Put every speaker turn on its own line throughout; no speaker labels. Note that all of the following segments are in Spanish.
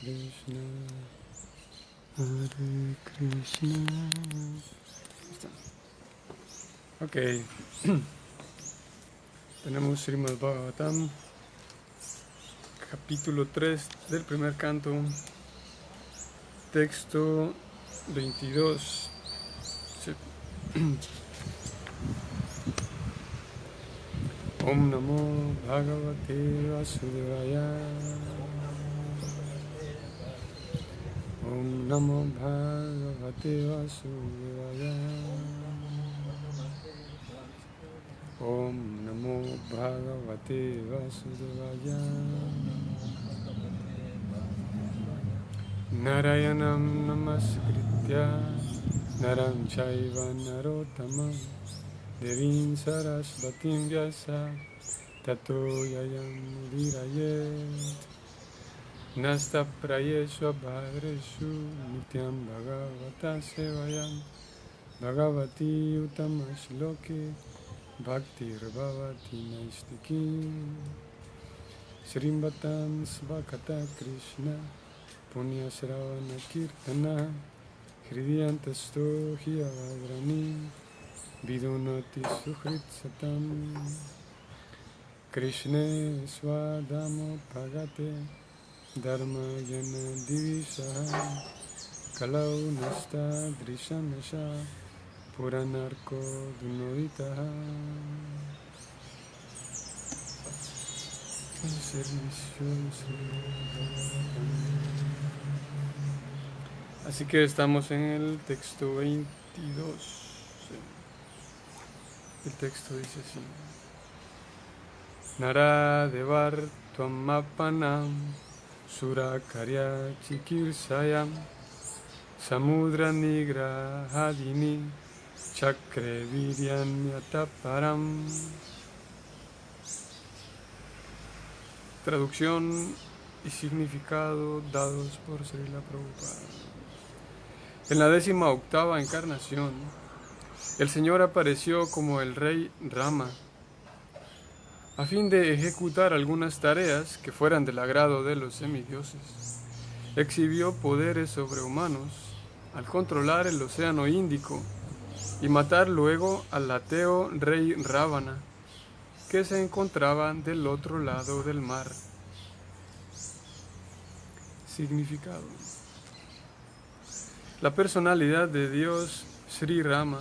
Krishna, Hare Krishna. Ok, tenemos Srimad Bhagavatam, capítulo 3 del primer canto, texto 22. Om Namo Bhagavate Vasudevaya. Om Namo Bhagavate Vasudevaya. Om Namo Bhagavate Vasudevaya. Narayanam Namaskritya Naram Chaiva Narottamam Devim Sarasvatim Vyasa Tato Yayam Udirayet Nasta Prayesva Bhadreshu Nityam Bhagavata Sevayam Bhagavati Utamashloke Bhaktir Bhavati Naistiki Srimvatam Svakata Krishna Punya Sravana Kirtana Hridiyantasto Hiyavadrani Vidunati Suhrit Satam Krishne Swadamo Pagate Dharma Yana Divisha Kalau Nasta Drishamesha Puranarko Dunoditaha. Así que estamos en el texto 22. El texto dice así: Nara devar tvamapanam surakarya chikirsayam samudra nigrahadini chakre viryanyataparam. Traducción y significado dados por Srila Prabhupada. En la 18ª encarnación, el Señor apareció como el rey Rama, a fin de ejecutar algunas tareas que fueran del agrado de los semidioses. Exhibió poderes sobrehumanos al controlar el océano Índico y matar luego al ateo rey Rávana, que se encontraba del otro lado del mar. Significado: la personalidad de Dios, Sri Rama,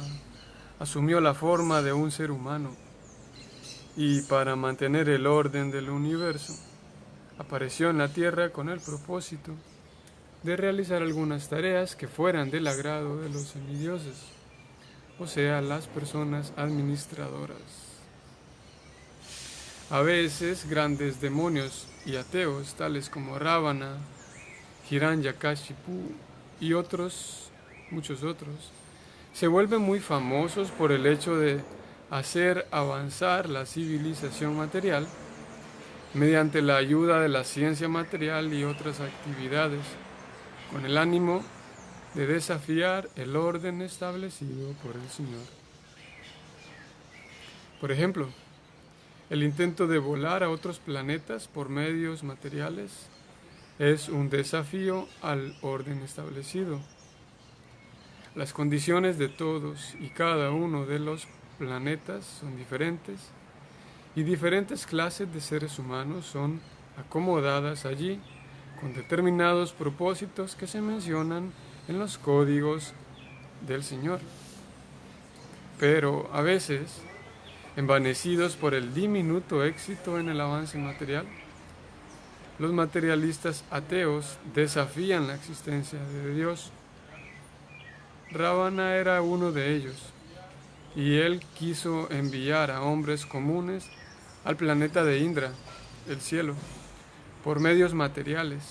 asumió la forma de un ser humano y, para mantener el orden del universo, apareció en la tierra con el propósito de realizar algunas tareas que fueran del agrado de los semidioses, o sea, las personas administradoras. A veces, grandes demonios y ateos, tales como Rávana, Hiranyakashipu y muchos otros, se vuelven muy famosos por el hecho de hacer avanzar la civilización material mediante la ayuda de la ciencia material y otras actividades, con el ánimo de desafiar el orden establecido por el Señor. Por ejemplo, el intento de volar a otros planetas por medios materiales es un desafío al orden establecido. Las condiciones de todos y cada uno de los planetas son diferentes y diferentes clases de seres humanos son acomodadas allí con determinados propósitos que se mencionan en los códigos del Señor. Pero a veces, envanecidos por el diminuto éxito en el avance material, los materialistas ateos desafían la existencia de Dios. Rávana era uno de ellos, y él quiso enviar a hombres comunes al planeta de Indra, el cielo, por medios materiales,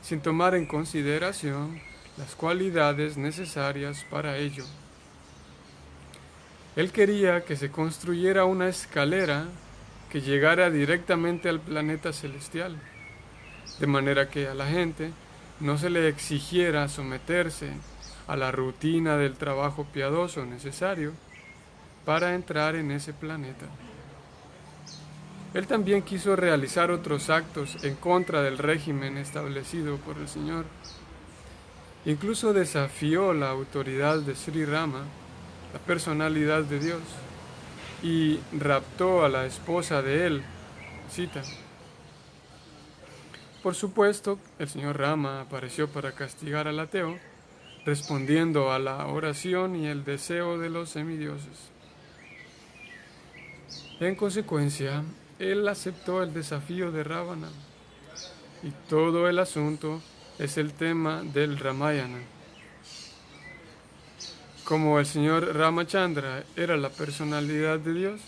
sin tomar en consideración las cualidades necesarias para ello. Él quería que se construyera una escalera que llegara directamente al planeta celestial, de manera que a la gente no se le exigiera someterse a la rutina del trabajo piadoso necesario para entrar en ese planeta. Él también quiso realizar otros actos en contra del régimen establecido por el Señor. Incluso desafió la autoridad de Sri Rama, la personalidad de Dios, y raptó a la esposa de él, Sita. Por supuesto, el señor Rama apareció para castigar al ateo, respondiendo a la oración y el deseo de los semidioses. En consecuencia, él aceptó el desafío de Ravana, y todo el asunto es el tema del Ramayana. Como el señor Ramachandra era la personalidad de Dios,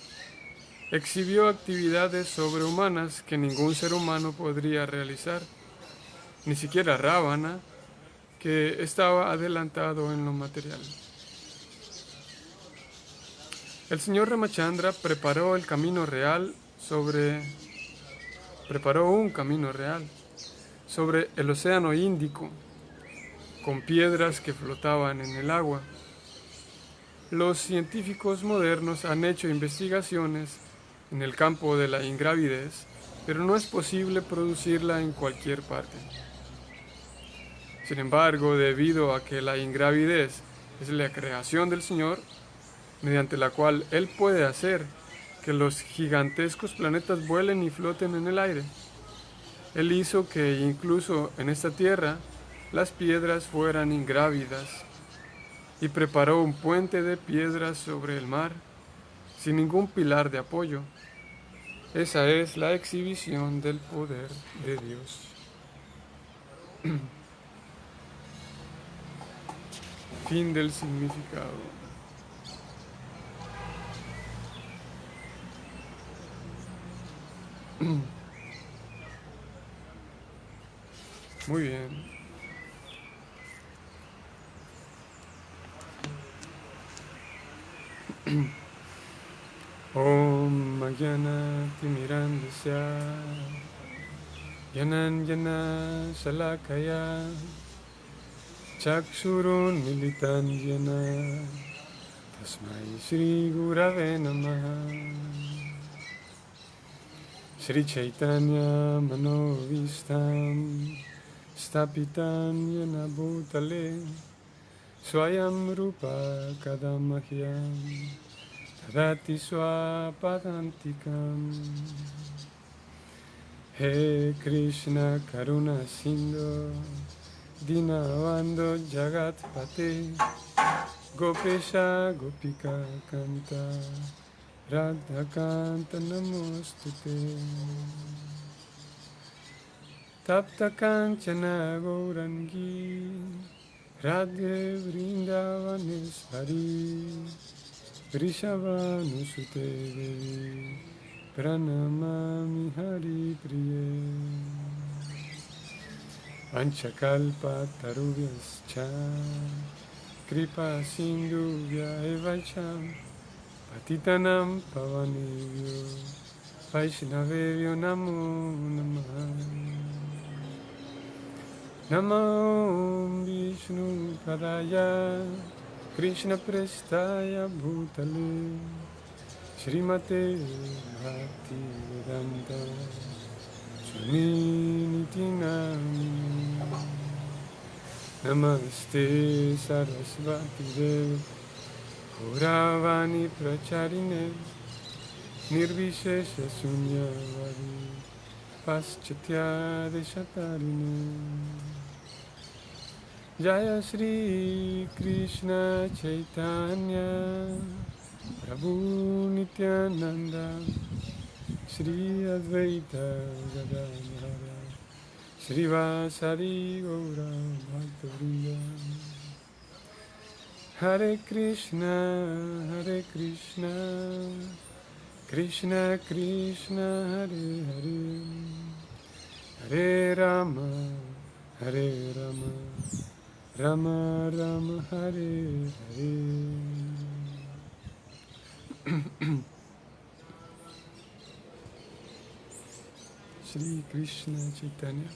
exhibió actividades sobrehumanas que ningún ser humano podría realizar, ni siquiera Ravana, que estaba adelantado en lo material. El señor Ramachandra preparó un camino real sobre el océano Índico, con piedras que flotaban en el agua. Los científicos modernos han hecho investigaciones en el campo de la ingravidez, pero no es posible producirla en cualquier parte. Sin embargo, debido a que la ingravidez es la creación del Señor, mediante la cual Él puede hacer que los gigantescos planetas vuelen y floten en el aire, Él hizo que incluso en esta tierra las piedras fueran ingrávidas y preparó un puente de piedras sobre el mar sin ningún pilar de apoyo. Esa es la exhibición del poder de Dios. Fin del significado. Muy bien. Om Magyana Timirandasya Yananjana Salakaya Chakshurun Militanjana Tasmai Shri Gurave Namaha. Shri Chaitanya Manovistam Stapitam Yena Bhutale Swayam Rupa Kadamahyam Tadati Swapadantikam. He Krishna Karuna Sindhu Dinavando Jagatpate Gopesha Gopika Kanta Radha Kanta Namostute. Tapta Kanchana Gaurangi Radhe Vrindavanesvari Vrishavanusute Devi Pranamami Hari Priye. Vanchakalpa Tarubhyascha Kripa Sindhuvya Evacha Patitanam Pavanevyo Vaishnavevyo Namo Namaha. Namo Vishnu Padaya Krishna Prestaya Bhutale Srimate Bhakti Vedanta Swamiti Namini. Namaste Sarasvati Devi Gauravani Pracharine Nirvishesha Sunyavari Paschatya Deshatarine. Jaya Shri Krishna Chaitanya Prabhu Nityananda Shri Advaita Gadadhara Srivasari Gaura Bhaktavrinda. Hare Krishna Krishna Krishna Hare Hare Hare Rama Rama Rama Hare Hare. Shri Krishna Chaitanya.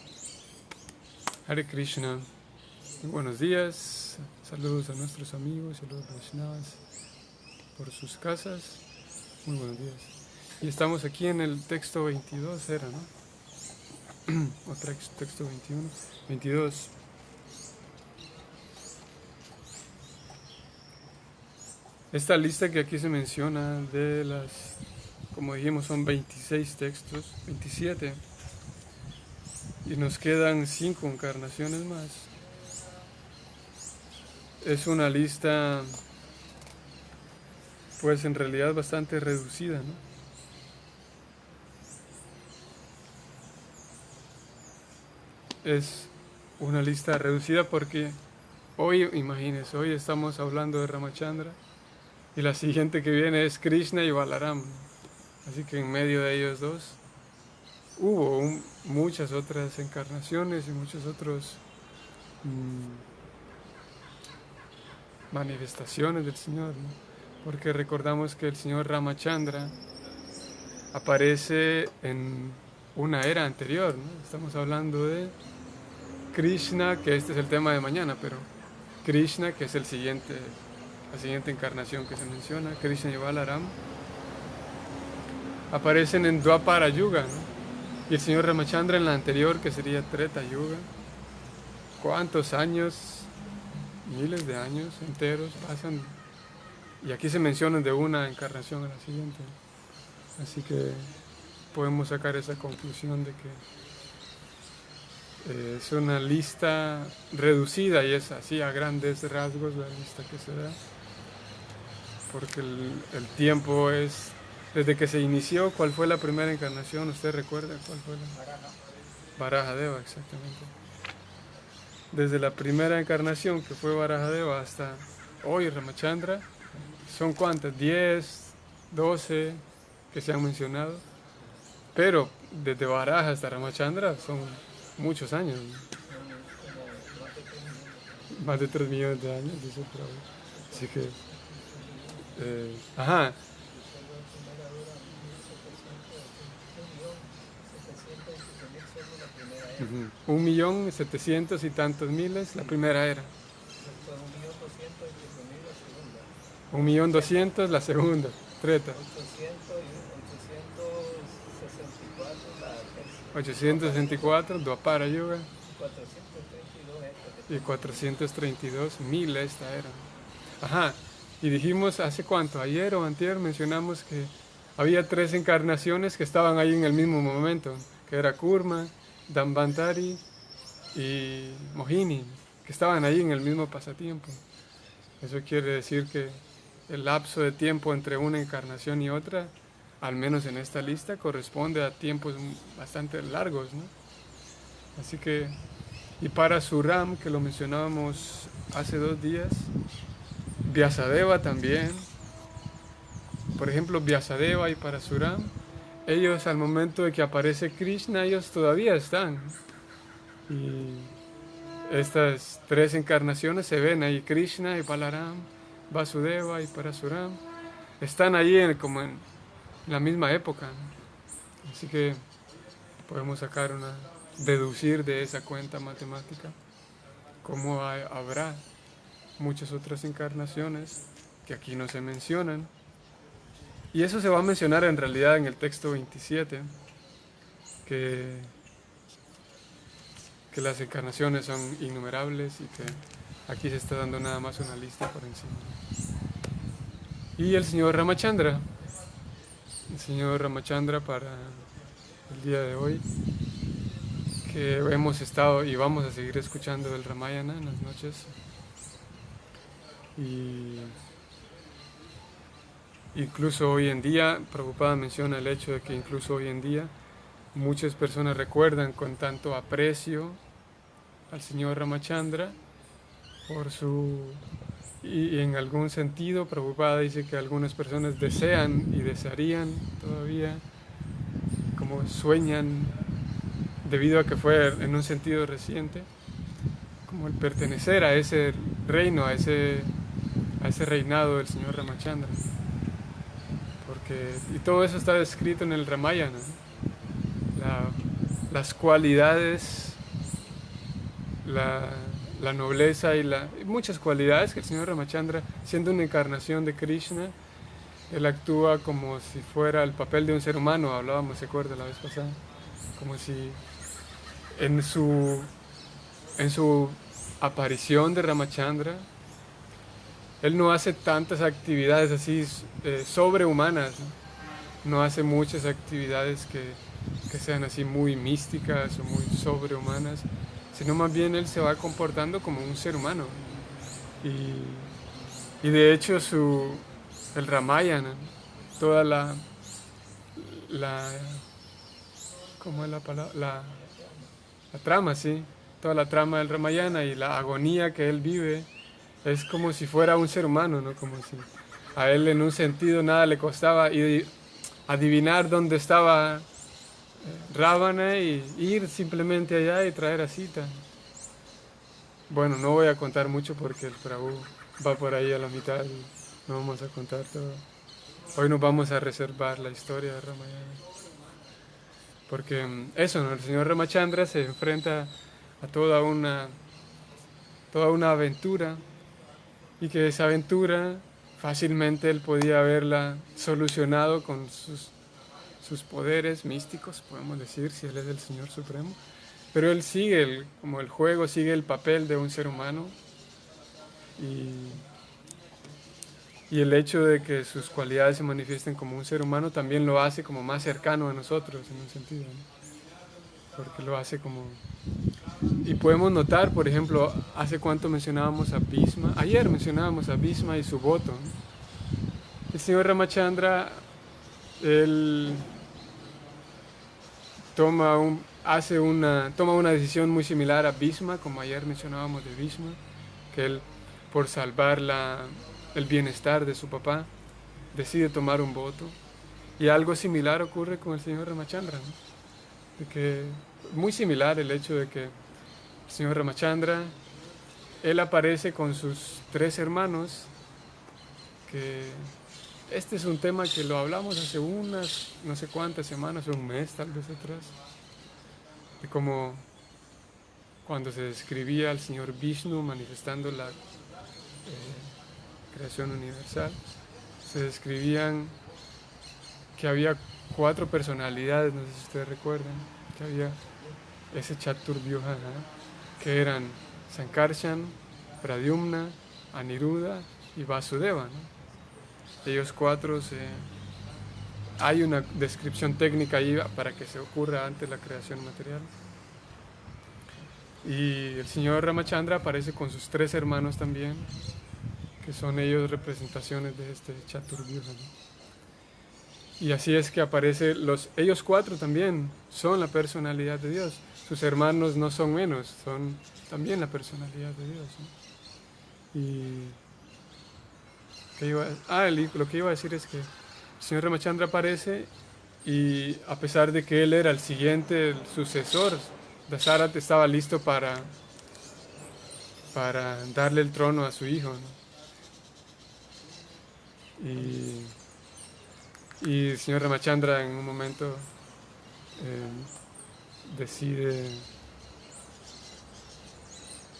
Hare Krishna. Muy buenos días. Saludos a nuestros amigos y a los Vaishnavas por sus casas. Muy buenos días. Y estamos aquí en el texto 22, era, ¿no? O texto 21, 22. Esta lista que aquí se menciona de las, como dijimos, son 26 textos, 27, y nos quedan 5 encarnaciones más. Es una lista, pues en realidad bastante reducida, ¿no? Es una lista reducida porque hoy, imagínense, hoy estamos hablando de Ramachandra y la siguiente que viene es Krishna y Balaram. Así que en medio de ellos dos hubo muchas otras encarnaciones y muchos otros manifestaciones del Señor, ¿no? Porque recordamos que el Señor Ramachandra aparece en una era anterior, ¿no? Estamos hablando de Krishna, que este es el tema de mañana, pero Krishna, que es la siguiente encarnación que se menciona, Krishna y Balaram, aparecen en Dwapara Yuga, ¿no? Y el Señor Ramachandra en la anterior, que sería Treta Yuga. ¿Cuántos años? Miles de años enteros pasan. Y aquí se mencionan de una encarnación a la siguiente. Así que podemos sacar esa conclusión de que es una lista reducida y es así a grandes rasgos la lista que se da. Porque el tiempo es desde que se inició. ¿Cuál fue la primera encarnación? ¿Usted recuerda cuál fue Varahadeva, exactamente. Desde la primera encarnación que fue Varahadeva hasta hoy Ramachandra, ¿son cuántas? 10, 12 que se han mencionado. Pero desde Varaha hasta Ramachandra son muchos años, ¿no? Más de 3 millones de años, dice Prabhu. Así que, ajá. Uh-huh. 1.700.000 y tantos miles la primera era. 1.200.000 la segunda, Treta. 864, Dwapara Yuga. Y 432.000 esta era. Ajá, y dijimos hace cuánto, ayer o antier mencionamos que había 3 encarnaciones que estaban ahí en el mismo momento, que era Kurma, Dambantari y Mohini, que estaban ahí en el mismo pasatiempo. Eso quiere decir que el lapso de tiempo entre una encarnación y otra, al menos en esta lista, corresponde a tiempos bastante largos, ¿no? Así que, y para Suram, que lo mencionábamos hace 2 días, Vyasadeva también, por ejemplo, Vyasadeva y Parasuram, ellos al momento de que aparece Krishna, ellos todavía están. Y estas 3 encarnaciones se ven ahí, Krishna y Balaram, Vasudeva y Parasuram, están ahí como en la misma época, ¿no? Así que podemos deducir de esa cuenta matemática cómo habrá muchas otras encarnaciones que aquí no se mencionan. Y eso se va a mencionar en realidad en el texto 27, que las encarnaciones son innumerables y que aquí se está dando nada más una lista por encima. Y el señor Ramachandra para el día de hoy, que hemos estado y vamos a seguir escuchando el Ramayana en las noches. Y incluso hoy en día, Prabhupada menciona el hecho de que incluso hoy en día muchas personas recuerdan con tanto aprecio al señor Ramachandra y en algún sentido Prabhupada dice que algunas personas desean y desearían todavía, como sueñan, debido a que fue en un sentido reciente, como el pertenecer a ese reino, a ese reinado del señor Ramachandra. Y todo eso está descrito en el Ramayana, ¿no? Las cualidades, la nobleza y muchas cualidades que el señor Ramachandra, siendo una encarnación de Krishna, Él actúa como si fuera el papel de un ser humano, hablábamos, se acuerda la vez pasada, como si en su, en su aparición de Ramachandra, él no hace tantas actividades así sobrehumanas, no hace muchas actividades que sean así muy místicas o muy sobrehumanas, sino más bien él se va comportando como un ser humano. Y de hecho el Ramayana, toda la ¿cómo es la palabra? La trama, sí, toda la trama del Ramayana y la agonía que él vive es como si fuera un ser humano, ¿no? Como si a él en un sentido nada le costaba adivinar dónde estaba Ravana y ir simplemente allá y traer a Sita. Bueno, no voy a contar mucho porque el Prabhu va por ahí a la mitad y no vamos a contar todo. Hoy nos vamos a reservar la historia de Ramayana. Porque eso, ¿no? El señor Ramachandra se enfrenta a toda una aventura y que esa aventura fácilmente él podía haberla solucionado con sus poderes místicos, podemos decir, si él es el Señor Supremo. Pero él sigue, como el juego, sigue el papel de un ser humano y, y el hecho de que sus cualidades se manifiesten como un ser humano también lo hace como más cercano a nosotros en un sentido, ¿no? Porque lo hace como... Y podemos notar, por ejemplo, hace cuánto mencionábamos a Bhishma, ayer mencionábamos a Bhishma y su voto, ¿no? El señor Ramachandra, él toma una decisión muy similar a Bhishma, como ayer mencionábamos de Bhishma, que él, por salvar el bienestar de su papá, decide tomar un voto. Y algo similar ocurre con el señor Ramachandra, ¿no? De que, muy similar el hecho de que el señor Ramachandra, él aparece con sus tres hermanos, que este es un tema que lo hablamos hace unas, no sé cuántas semanas, un mes tal vez atrás, de cómo cuando se describía al señor Vishnu manifestando la creación universal, se describían que había cuatro personalidades, no sé si ustedes recuerdan, que había ese Chaturvyuha, ¿no? Que eran Sankarshan, Pradyumna, Aniruddha y Vasudeva, ¿no? Ellos cuatro hay una descripción técnica ahí para que se ocurra antes la creación material. Y el señor Ramachandra aparece con sus tres hermanos también, que son ellos representaciones de este Chaturvyuha, ¿no? Y así es que ellos cuatro también son la personalidad de Dios. Sus hermanos no son menos, son también la personalidad de Dios, ¿no? Y lo que iba a decir es que el señor Ramachandra aparece y a pesar de que él era el siguiente, el sucesor, Dasarat estaba listo para darle el trono a su hijo, ¿no? Y el señor Ramachandra en un momento decide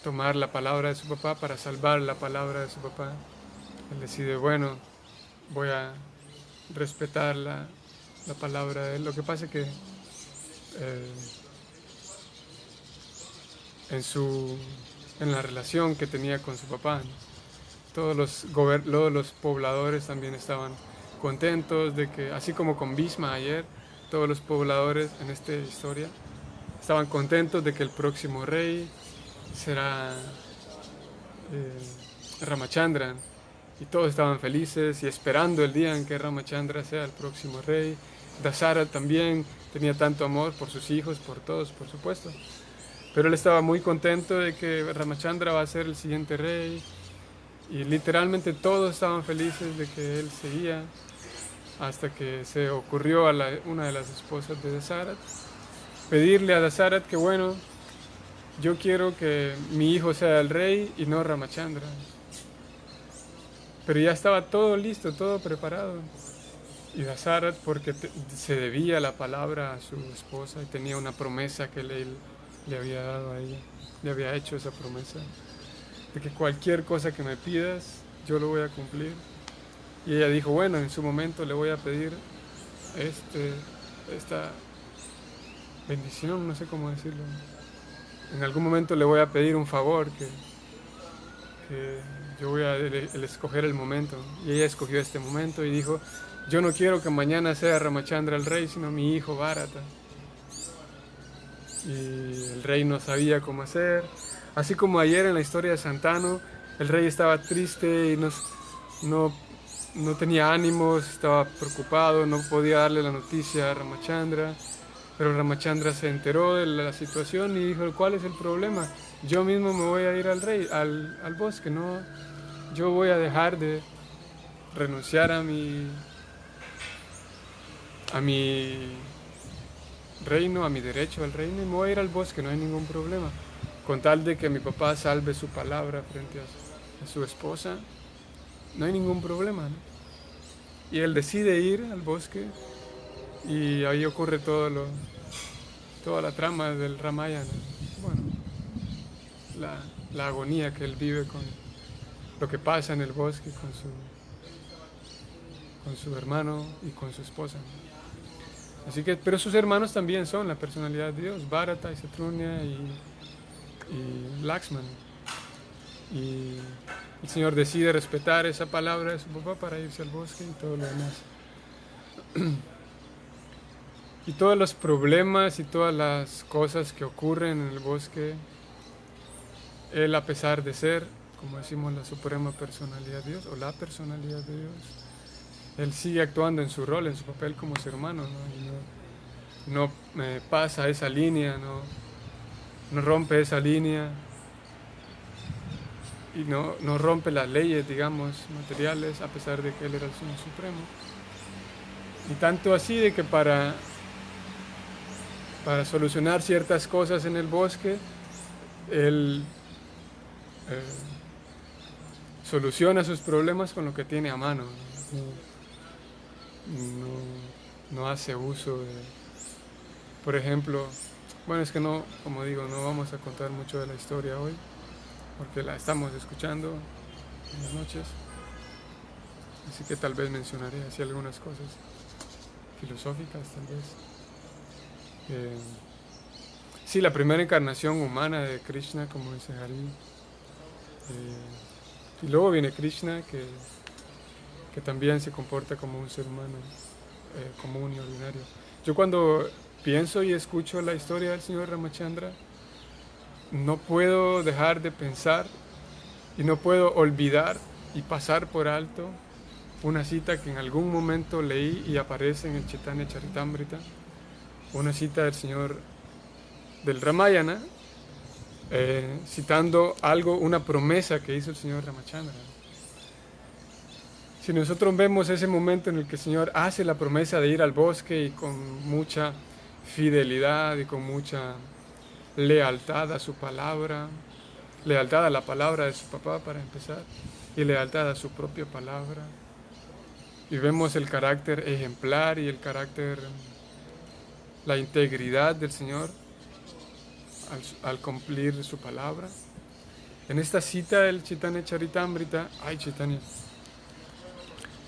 tomar la palabra de su papá para salvar la palabra de su papá. Él decide, bueno, voy a respetar la palabra de él. Lo que pasa es que en la relación que tenía con su papá, ¿no? Todos los pobladores también estaban contentos de que, así como con Bhishma ayer, todos los pobladores en esta historia estaban contentos de que el próximo rey será Ramachandra. Y todos estaban felices y esperando el día en que Ramachandra sea el próximo rey. Dasarat también tenía tanto amor por sus hijos, por todos, por supuesto. Pero él estaba muy contento de que Ramachandra va a ser el siguiente rey. Y literalmente todos estaban felices de que él seguía, hasta que se ocurrió a una de las esposas de Dasarat pedirle a Dasarat que, bueno, yo quiero que mi hijo sea el rey y no Ramachandra. Pero ya estaba todo listo, todo preparado. Y Dasarat, porque se debía la palabra a su esposa y tenía una promesa que él le había dado a ella, le había hecho esa promesa, de que cualquier cosa que me pidas, yo lo voy a cumplir. Y ella dijo, bueno, en su momento le voy a pedir esta bendición, no sé cómo decirlo. En algún momento le voy a pedir un favor que yo voy a escoger el momento. Y ella escogió este momento y dijo, yo no quiero que mañana sea Ramachandra el rey, sino mi hijo Bharata. Y el rey no sabía cómo hacer. Así como ayer en la historia de Santanu, el rey estaba triste y no tenía ánimos, estaba preocupado, no podía darle la noticia a Ramachandra. Pero Ramachandra se enteró de la situación y dijo, ¿cuál es el problema? Yo mismo me voy a ir al bosque, no, yo voy a dejar de renunciar a mi reino, a mi derecho al reino, y me voy a ir al bosque, no hay ningún problema. Con tal de que mi papá salve su palabra frente a su esposa, no hay ningún problema, ¿no? Y él decide ir al bosque y ahí ocurre toda la trama del Ramayana. Bueno, la agonía que él vive con lo que pasa en el bosque con su hermano y con su esposa. Así que, pero sus hermanos también son la personalidad de Dios, Bharata y Satrunya y Lakshman. Y el Señor decide respetar esa palabra de su papá para irse al bosque y todo lo demás. Y todos los problemas y todas las cosas que ocurren en el bosque, él, a pesar de ser, como decimos, la suprema personalidad de Dios o la personalidad de Dios, él sigue actuando en su rol, en su papel como ser humano, ¿no? Y no pasa esa línea, no rompe esa línea y no rompe las leyes, digamos, materiales, a pesar de que él era el Señor Supremo. Y tanto así de que para solucionar ciertas cosas en el bosque, él soluciona sus problemas con lo que tiene a mano. No hace uso de, por ejemplo, bueno, es que no, como digo, no vamos a contar mucho de la historia hoy, porque la estamos escuchando en las noches, así que tal vez mencionaré así algunas cosas filosóficas, tal vez. Sí, la primera encarnación humana de Krishna, como dice Hari, y luego viene Krishna, que también se comporta como un ser humano común y ordinario. Yo cuando pienso y escucho la historia del señor Ramachandra, no puedo dejar de pensar y no puedo olvidar y pasar por alto una cita que en algún momento leí y aparece en el Chaitanya Charitamrita, una cita del señor del Ramayana, citando algo, una promesa que hizo el señor Ramachandra. Si nosotros vemos ese momento en el que el Señor hace la promesa de ir al bosque y con mucha fidelidad y con mucha lealtad a su palabra, lealtad a la palabra de su papá para empezar, y lealtad a su propia palabra, y vemos el carácter ejemplar y el carácter, la integridad del Señor al cumplir su palabra. En esta cita del Chaitanya Charitamrita, ay Chaitanya,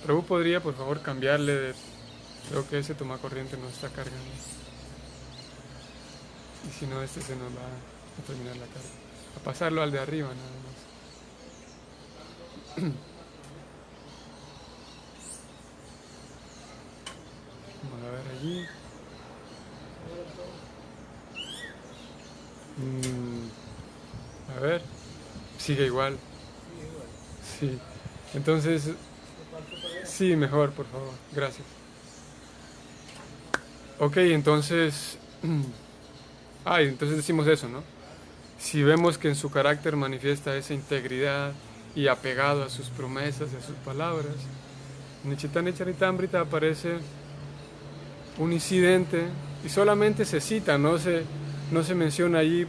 Prabhu podría por favor cambiarle de, creo que ese tomacorriente no está cargando. Y si no, este se nos va a terminar la carga. A pasarlo al de arriba nada más. Vamos a ver allí. A ver, sigue igual. Sí. Entonces, sí, mejor, por favor. Gracias. Ok, entonces... entonces decimos eso, ¿no? Si vemos que en su carácter manifiesta esa integridad y apegado a sus promesas y a sus palabras, en el Chaitanya Charitamrita aparece un incidente y solamente se cita, no se menciona allí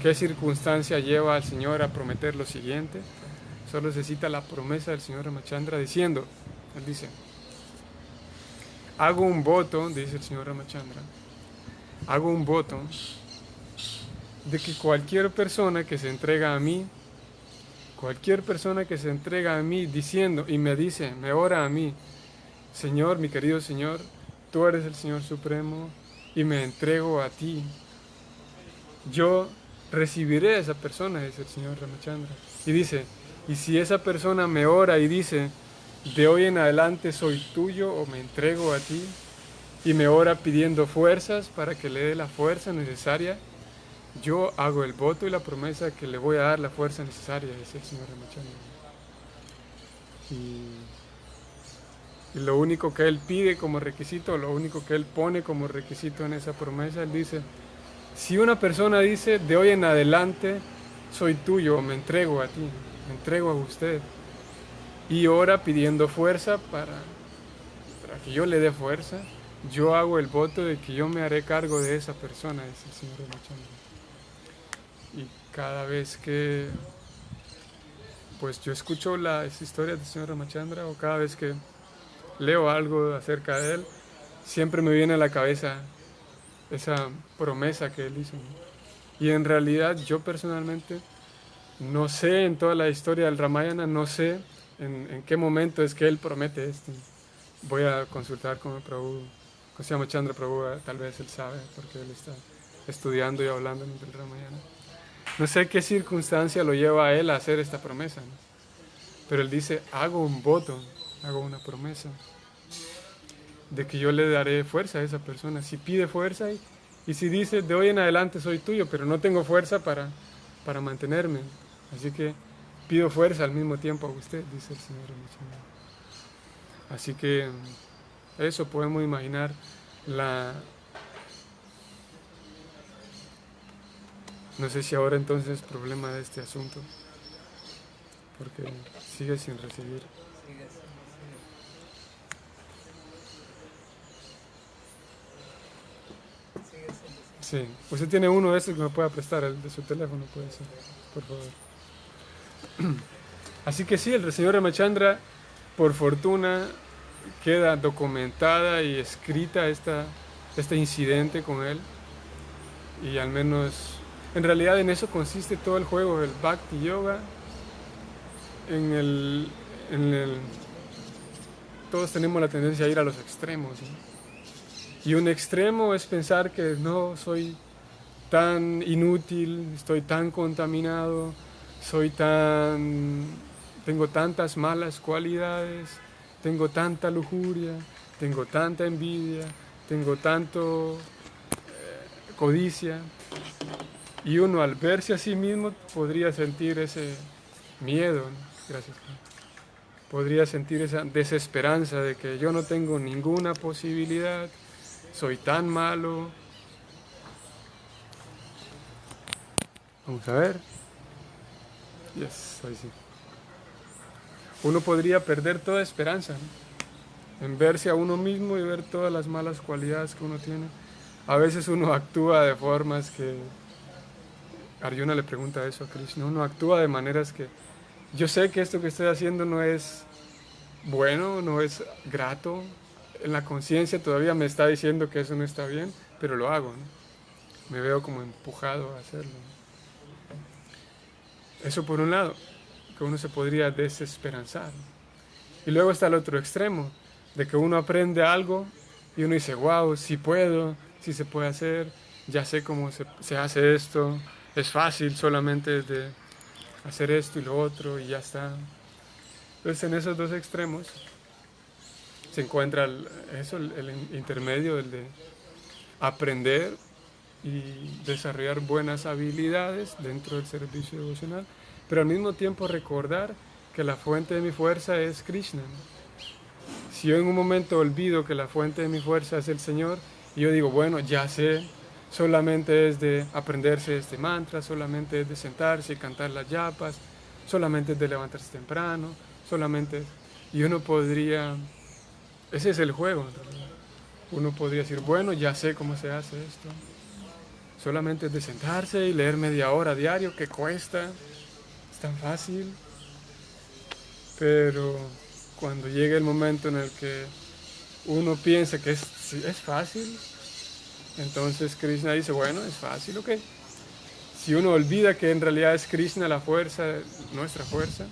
qué circunstancia lleva al Señor a prometer lo siguiente, solo se cita la promesa del Señor Ramachandra diciendo, él dice, hago un voto, dice el Señor Ramachandra, hago un voto de que cualquier persona que se entrega a mí Cualquier persona que se entrega a mí diciendo y me dice, me ora a mí, Señor, mi querido Señor, tú eres el Señor Supremo y me entrego a ti. Yo recibiré a esa persona, dice el Señor Ramachandra. Y dice, y si esa persona me ora y dice, de hoy en adelante soy tuyo o me entrego a ti, y me ora pidiendo fuerzas para que le dé la fuerza necesaria, yo hago el voto y la promesa que le voy a dar la fuerza necesaria, dice el Señor Ramachandra. Y lo único que Él pide como requisito, lo único que Él pone como requisito en esa promesa, Él dice, si una persona dice, de hoy en adelante soy tuyo, me entrego a ti, me entrego a usted, y ora pidiendo fuerza para que yo le dé fuerza, yo hago el voto de que yo me haré cargo de esa persona, dice el Señor Ramachandra. Y cada vez que pues yo escucho las historias del Señor Ramachandra, o cada vez que leo algo acerca de él, siempre me viene a la cabeza esa promesa que él hizo. Y en realidad yo personalmente no sé en toda la historia del Ramayana, no sé en qué momento es que él promete esto. Voy a consultar con el Prabhu, con Shyamachandra Prabhu, tal vez él sabe, porque él está estudiando y hablando del Ramayana. No sé qué circunstancia lo lleva a él a hacer esta promesa, ¿no? Pero él dice, hago un voto, hago una promesa de que yo le daré fuerza a esa persona. Si pide fuerza y si dice, de hoy en adelante soy tuyo, pero no tengo fuerza para mantenerme. Así que pido fuerza al mismo tiempo a usted, dice el Señor. Así que eso podemos imaginar no sé si ahora entonces problema de este asunto, porque sigue sin recibir. Sí, usted tiene uno de estos que me pueda prestar, el de su teléfono puede ser, por favor. Así que sí, el señor Ramachandra, por fortuna, queda documentada y escrita este incidente con él, y al menos, en realidad en eso consiste todo el juego del Bhakti Yoga. Todos tenemos la tendencia a ir a los extremos, ¿no? Y un extremo es pensar que no, soy tan inútil, estoy tan contaminado, tengo tantas malas cualidades, tengo tanta lujuria, tengo tanta envidia, tengo tanto codicia. Y uno al verse a sí mismo podría sentir ese miedo, ¿no? Gracias. Podría sentir esa desesperanza de que yo no tengo ninguna posibilidad, soy tan malo. Vamos a ver. Yes, ahí sí. Uno podría perder toda esperanza, ¿no? En verse a uno mismo y ver todas las malas cualidades que uno tiene. A veces uno actúa de formas que... Arjuna le pregunta eso a Krishna. Uno actúa de maneras que... Yo sé que esto que estoy haciendo no es bueno, no es grato. En la conciencia todavía me está diciendo que eso no está bien, pero lo hago, ¿no? Me veo como empujado a hacerlo, ¿no? Eso por un lado, que uno se podría desesperanzar. Y luego está el otro extremo, de que uno aprende algo y uno dice, wow, sí puedo, sí se puede hacer, ya sé cómo se hace esto, es fácil solamente de hacer esto y lo otro y ya está. Entonces en esos dos extremos se encuentra el intermedio, el de aprender y desarrollar buenas habilidades dentro del servicio devocional, pero al mismo tiempo recordar que la fuente de mi fuerza es Krishna, ¿no? Si yo en un momento olvido que la fuente de mi fuerza es el Señor, y yo digo, bueno, ya sé, solamente es de aprenderse este mantra, solamente es de sentarse y cantar las yapas, solamente es de levantarse temprano, solamente... Y uno podría... Ese es el juego, en realidad. Uno podría decir, bueno, ya sé cómo se hace esto. Solamente es de sentarse y leer media hora diario, que cuesta, es tan fácil. Pero cuando llega el momento en el que uno piensa que es fácil, entonces Krishna dice, bueno, es fácil, ok. si uno olvida que en realidad es Krishna la fuerza, nuestra fuerza,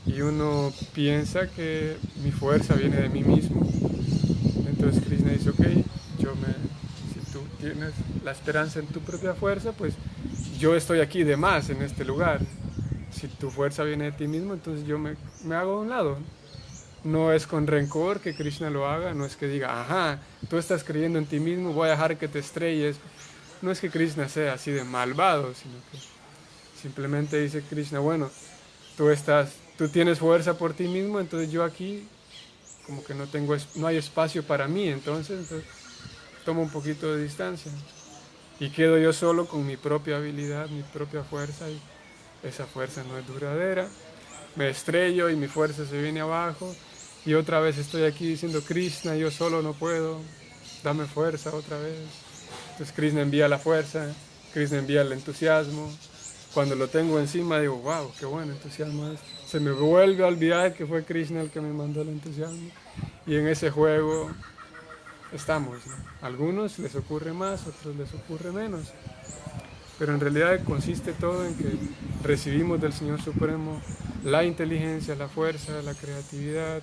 y uno piensa que mi fuerza viene de mí mismo, entonces Krishna dice, ok, si tú tienes la esperanza en tu propia fuerza, pues yo estoy aquí de más en este lugar. Si tu fuerza viene de ti mismo, entonces yo me hago a un lado. No es con rencor que Krishna lo haga, no es que diga, ajá, tú estás creyendo en ti mismo, voy a dejar que te estrelles. No es que Krishna sea así de malvado, sino que simplemente dice Krishna, bueno, tú tienes fuerza por ti mismo, entonces yo aquí como que no hay espacio para mí, entonces tomo un poquito de distancia y quedo yo solo con mi propia habilidad, mi propia fuerza, y esa fuerza no es duradera. Me estrello y mi fuerza se viene abajo y otra vez estoy aquí diciendo, Krishna, yo solo no puedo, dame fuerza otra vez. Entonces Krishna envía la fuerza, Krishna envía el entusiasmo. Cuando lo tengo encima digo, wow, qué buen entusiasmo es. Se me vuelve a olvidar que fue Krishna el que me mandó el entusiasmo. Y en ese juego estamos, ¿no? A algunos les ocurre más, a otros les ocurre menos. Pero en realidad consiste todo en que recibimos del Señor Supremo la inteligencia, la fuerza, la creatividad,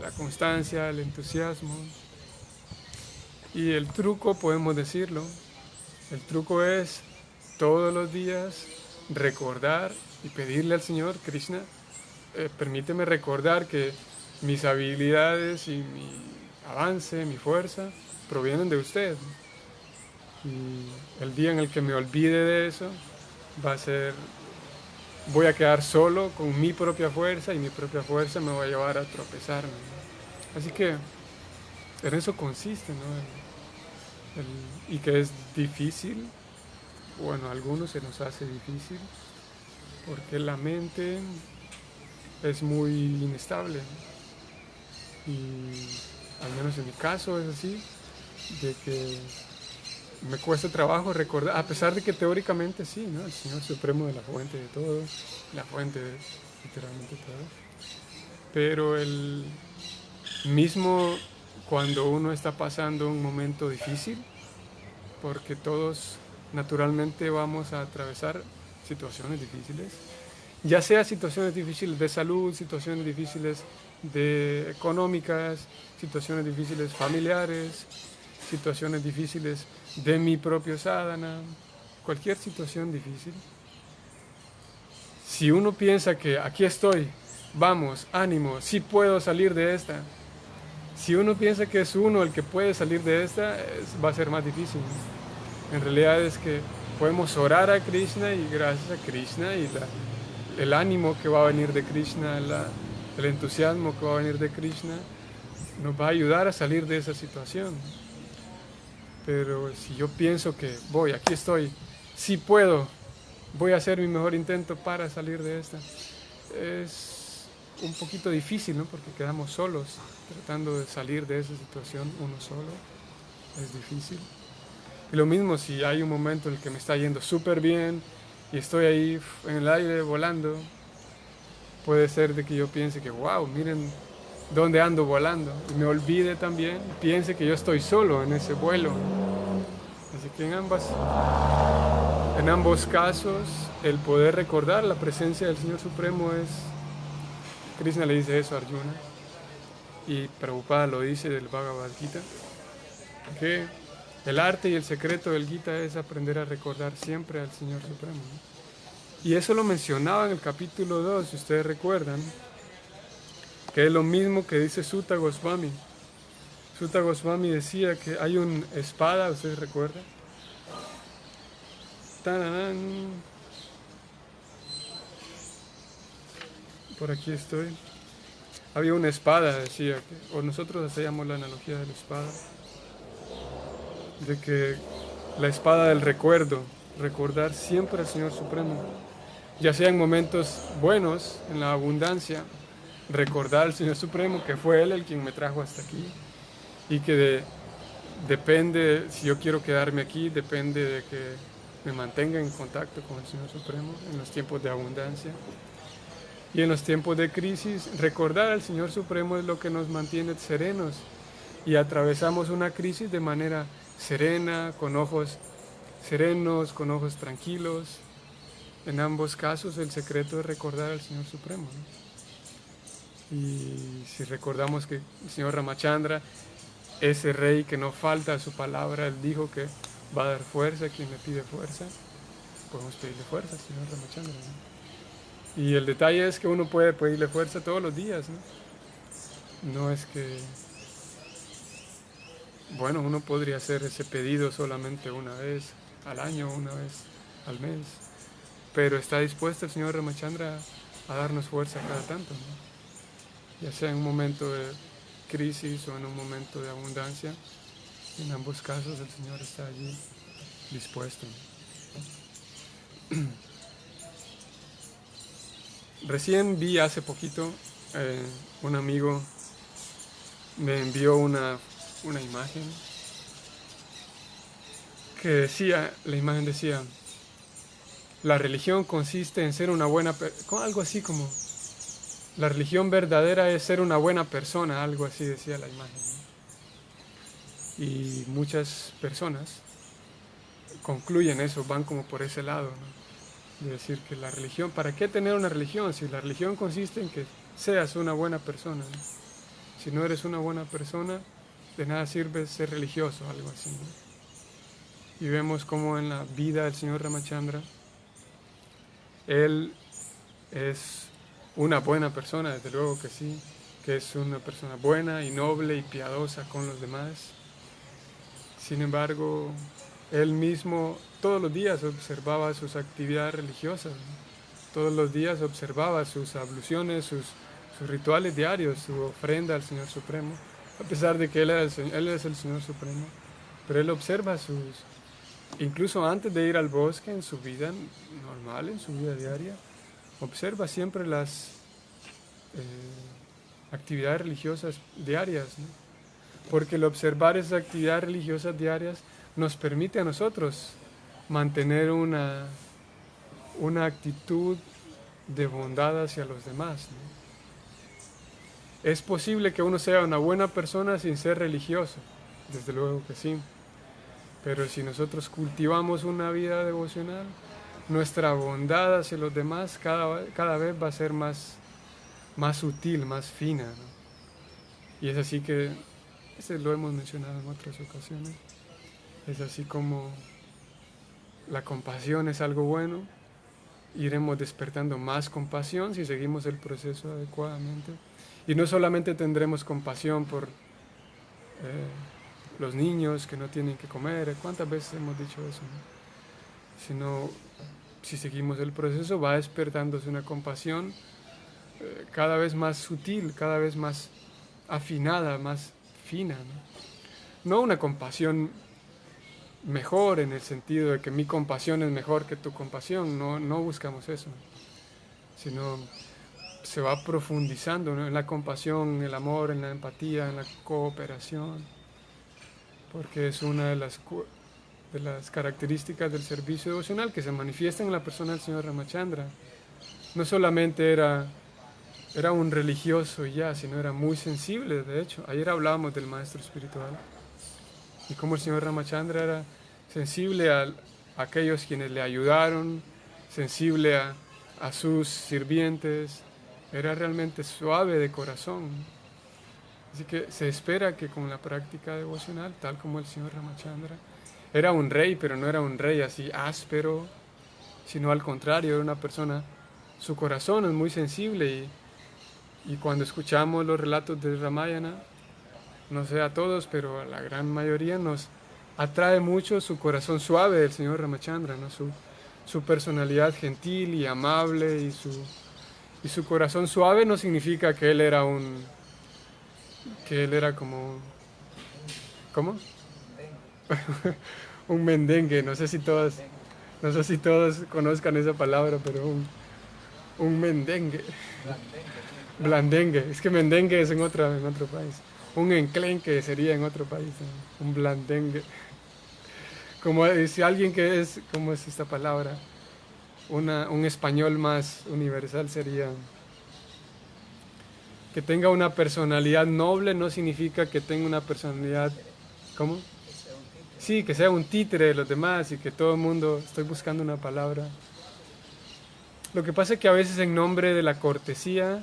la constancia, el entusiasmo. Y el truco, podemos decirlo, el truco es todos los días recordar y pedirle al Señor, Krishna, permíteme recordar que mis habilidades y mi avance, mi fuerza, provienen de usted. Y el día en el que me olvide de eso, voy a quedar solo con mi propia fuerza y mi propia fuerza me va a llevar a tropezarme. Así que en eso consiste, ¿no? Y que es difícil, bueno, a algunos se nos hace difícil, porque la mente es muy inestable. Y al menos en mi caso es así, de que me cuesta trabajo recordar, a pesar de que teóricamente sí, ¿no? El Señor Supremo es la fuente de todo, la fuente de literalmente todo. Pero el mismo cuando uno está pasando un momento difícil, porque todos naturalmente vamos a atravesar situaciones difíciles, ya sea situaciones difíciles de salud, situaciones difíciles económicas, situaciones difíciles familiares, situaciones difíciles de mi propio sadhana, cualquier situación difícil. Si uno piensa que aquí estoy, vamos, ánimo, sí puedo salir de esta. Si uno piensa que es uno el que puede salir de esta, va a ser más difícil. En realidad es que podemos orar a Krishna y gracias a Krishna y el ánimo que va a venir de Krishna, el entusiasmo que va a venir de Krishna, nos va a ayudar a salir de esa situación. Pero si yo pienso que aquí estoy, sí puedo, voy a hacer mi mejor intento para salir de esta, es un poquito difícil, ¿no? Porque quedamos solos, tratando de salir de esa situación uno solo, es difícil. Y lo mismo si hay un momento en el que me está yendo súper bien y estoy ahí en el aire volando, puede ser de que yo piense que, wow, miren dónde ando volando, y me olvide también, y piense que yo estoy solo en ese vuelo. Así que en ambos casos, el poder recordar la presencia del Señor Supremo Krishna le dice eso a Arjuna, y Prabhupada lo dice del Bhagavad Gita, que el arte y el secreto del Gita es aprender a recordar siempre al Señor Supremo, ¿no? Y eso lo mencionaba en el capítulo 2, si ustedes recuerdan, que es lo mismo que dice Sutta Goswami. Sutta Goswami decía que hay una espada, ¿ustedes recuerdan? ¡Tararán! Por aquí estoy. Había una espada, decía, o nosotros hacíamos la analogía de la espada, de que la espada del recuerdo, recordar siempre al Señor Supremo, ya sea en momentos buenos, en la abundancia, recordar al Señor Supremo que fue Él el quien me trajo hasta aquí y que depende, si yo quiero quedarme aquí, depende de que me mantenga en contacto con el Señor Supremo en los tiempos de abundancia. Y en los tiempos de crisis, recordar al Señor Supremo es lo que nos mantiene serenos y atravesamos una crisis de manera serena, con ojos serenos, con ojos tranquilos. En ambos casos el secreto es recordar al Señor Supremo, ¿no? Y si recordamos que el Señor Ramachandra, ese rey que no falta a su palabra, él dijo que va a dar fuerza a quien le pide fuerza, podemos pedirle fuerza al Señor Ramachandra, ¿no? Y el detalle es que uno puede pedirle fuerza todos los días, ¿no? No es que, bueno, uno podría hacer ese pedido solamente una vez al año, una vez al mes, pero está dispuesto el Señor Ramachandra a darnos fuerza cada tanto, ¿no? Ya sea en un momento de crisis o en un momento de abundancia. En ambos casos el Señor está allí dispuesto. Recién vi hace poquito, un amigo me envió una imagen que decía, la imagen decía, la religión consiste en ser una buena persona, algo así como, la religión verdadera es ser una buena persona, algo así decía la imagen, ¿no? Y muchas personas concluyen eso, van como por ese lado, ¿no? De decir que la religión, ¿para qué tener una religión? Si la religión consiste en que seas una buena persona, ¿no? Si no eres una buena persona, de nada sirve ser religioso, algo así, ¿no? Y vemos como en la vida del Señor Ramachandra, él es una buena persona, desde luego que sí, que es una persona buena y noble y piadosa con los demás. Sin embargo, él mismo todos los días observaba sus actividades religiosas, ¿no? Todos los días observaba sus abluciones, sus rituales diarios, su ofrenda al Señor Supremo, a pesar de que él es el Señor Supremo, pero él observa incluso antes de ir al bosque, en su vida normal, en su vida diaria, observa siempre las actividades religiosas diarias, ¿no? Porque el observar esas actividades religiosas diarias nos permite a nosotros mantener una actitud de bondad hacia los demás, ¿no? Es posible que uno sea una buena persona sin ser religioso, desde luego que sí, pero si nosotros cultivamos una vida devocional, nuestra bondad hacia los demás cada vez va a ser más sutil, más fina, ¿no? Y es así que, lo hemos mencionado en otras ocasiones, es así como la compasión es algo bueno, iremos despertando más compasión si seguimos el proceso adecuadamente. Y no solamente tendremos compasión por los niños que no tienen que comer, ¿cuántas veces hemos dicho eso, no? Sino, si seguimos el proceso, va despertándose una compasión cada vez más sutil, cada vez más afinada, más fina, ¿no? No una compasión mejor en el sentido de que mi compasión es mejor que tu compasión, no buscamos eso, sino se va profundizando, ¿no? En la compasión, en el amor, en la empatía, en la cooperación, porque es una de las características del servicio devocional que se manifiesta en la persona del Señor Ramachandra. No solamente era un religioso y ya, sino era muy sensible, de hecho. Ayer hablábamos del maestro espiritual y cómo el Señor Ramachandra era sensible a aquellos quienes le ayudaron, sensible a sus sirvientes, era realmente suave de corazón. Así que se espera que con la práctica devocional, tal como el Señor Ramachandra, era un rey, pero no era un rey así áspero, sino al contrario, era una persona, su corazón es muy sensible y cuando escuchamos los relatos de Ramayana, no sé a todos, pero a la gran mayoría nos atrae mucho su corazón suave del Señor Ramachandra, ¿no? Su personalidad gentil y amable y su corazón suave no significa que él era como, ¿cómo? Un mendengue, no sé si todos conozcan esa palabra, pero un mendengue. Blandengue, es que mendengue es en otro país. Un enclenque sería en otro país, ¿no? Un blandengue. Como si alguien que es, ¿cómo es esta palabra? Un español más universal sería que tenga una personalidad noble, no significa que tenga una personalidad, ¿cómo? sí, que sea un títere de los demás y que todo el mundo, estoy buscando una palabra. Lo que pasa es que a veces en nombre de la cortesía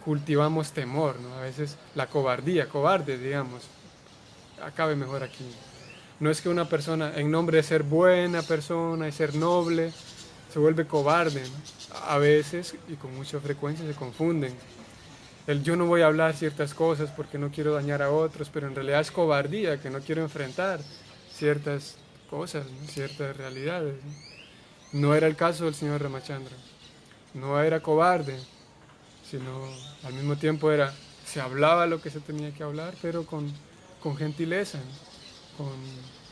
cultivamos temor, ¿no? A veces la cobardía, cobarde, digamos, acabe mejor aquí. No es que una persona, en nombre de ser buena persona y ser noble, se vuelve cobarde, ¿no? A veces, y con mucha frecuencia, se confunden. El yo no voy a hablar ciertas cosas porque no quiero dañar a otros, pero en realidad es cobardía, que no quiero enfrentar ciertas cosas, ¿no? Ciertas realidades, ¿no? No era el caso del señor Ramachandra. No era cobarde, sino al mismo tiempo era, se hablaba lo que se tenía que hablar, pero con gentileza, ¿no?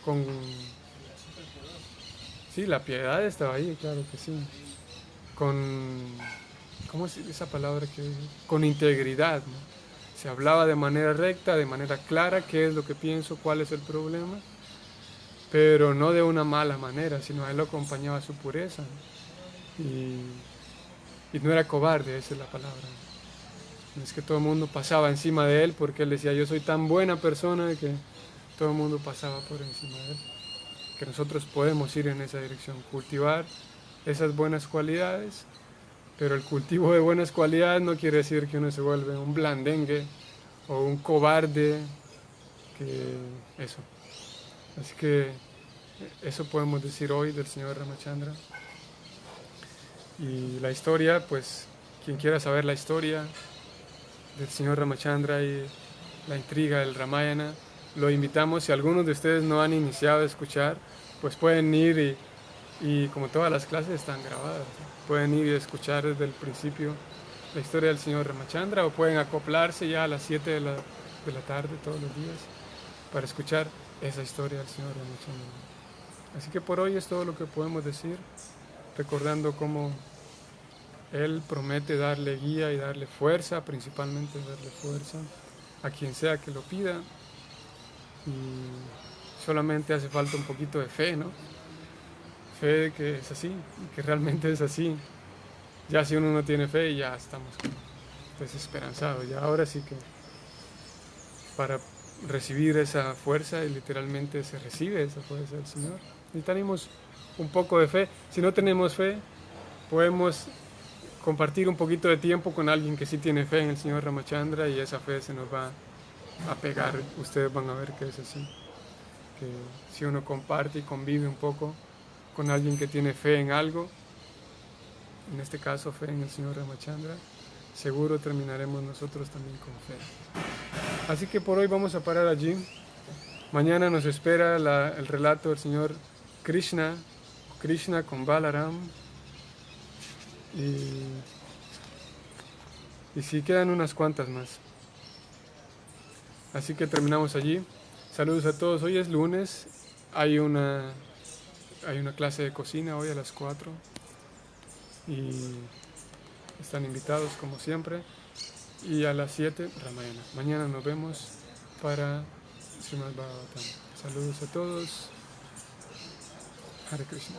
con, sí, la piedad estaba ahí, claro que sí, con, ¿cómo es esa palabra que? Con integridad, ¿no? Se hablaba de manera recta, de manera clara, qué es lo que pienso, cuál es el problema, pero no de una mala manera, sino a él lo acompañaba su pureza, ¿no? Y no era cobarde, esa es la palabra. No es que todo el mundo pasaba encima de él porque él decía, yo soy tan buena persona que todo el mundo pasaba por encima de él. Que nosotros podemos ir en esa dirección, cultivar esas buenas cualidades, pero el cultivo de buenas cualidades no quiere decir que uno se vuelve un blandengue o un cobarde, que eso. Así que eso podemos decir hoy del señor Ramachandra. Y la historia, pues quien quiera saber la historia del señor Ramachandra y la intriga del Ramayana, lo invitamos. Si algunos de ustedes no han iniciado a escuchar, pues pueden ir y como todas las clases están grabadas, ¿no? Pueden ir y escuchar desde el principio la historia del señor Ramachandra o pueden acoplarse ya a las 7 de la tarde todos los días para escuchar esa historia del señor Ramachandra. Así que por hoy es todo lo que podemos decir, recordando cómo él promete darle guía y darle fuerza, principalmente darle fuerza a quien sea que lo pida. Y solamente hace falta un poquito de fe, ¿no? Fe de que es así, que realmente es así. Ya si uno no tiene fe, ya estamos desesperanzados. Ya ahora sí que para recibir esa fuerza, y literalmente se recibe esa fuerza del Señor, necesitamos un poco de fe. Si no tenemos fe, podemos compartir un poquito de tiempo con alguien que sí tiene fe en el señor Ramachandra y esa fe se nos va a pegar. Ustedes van a ver que es así. Que si uno comparte y convive un poco con alguien que tiene fe en algo, en este caso fe en el señor Ramachandra, seguro terminaremos nosotros también con fe. Así que por hoy vamos a parar allí. Mañana nos espera el relato del señor Krishna, Krishna con Balaram. Y si quedan unas cuantas más. Así que terminamos allí. Saludos a todos. Hoy es lunes. Hay una clase de cocina hoy a las 4. Y están invitados como siempre. Y a las 7, Ramayana. Mañana nos vemos para Srimad Bhagavatam. Saludos a todos. Hare Krishna.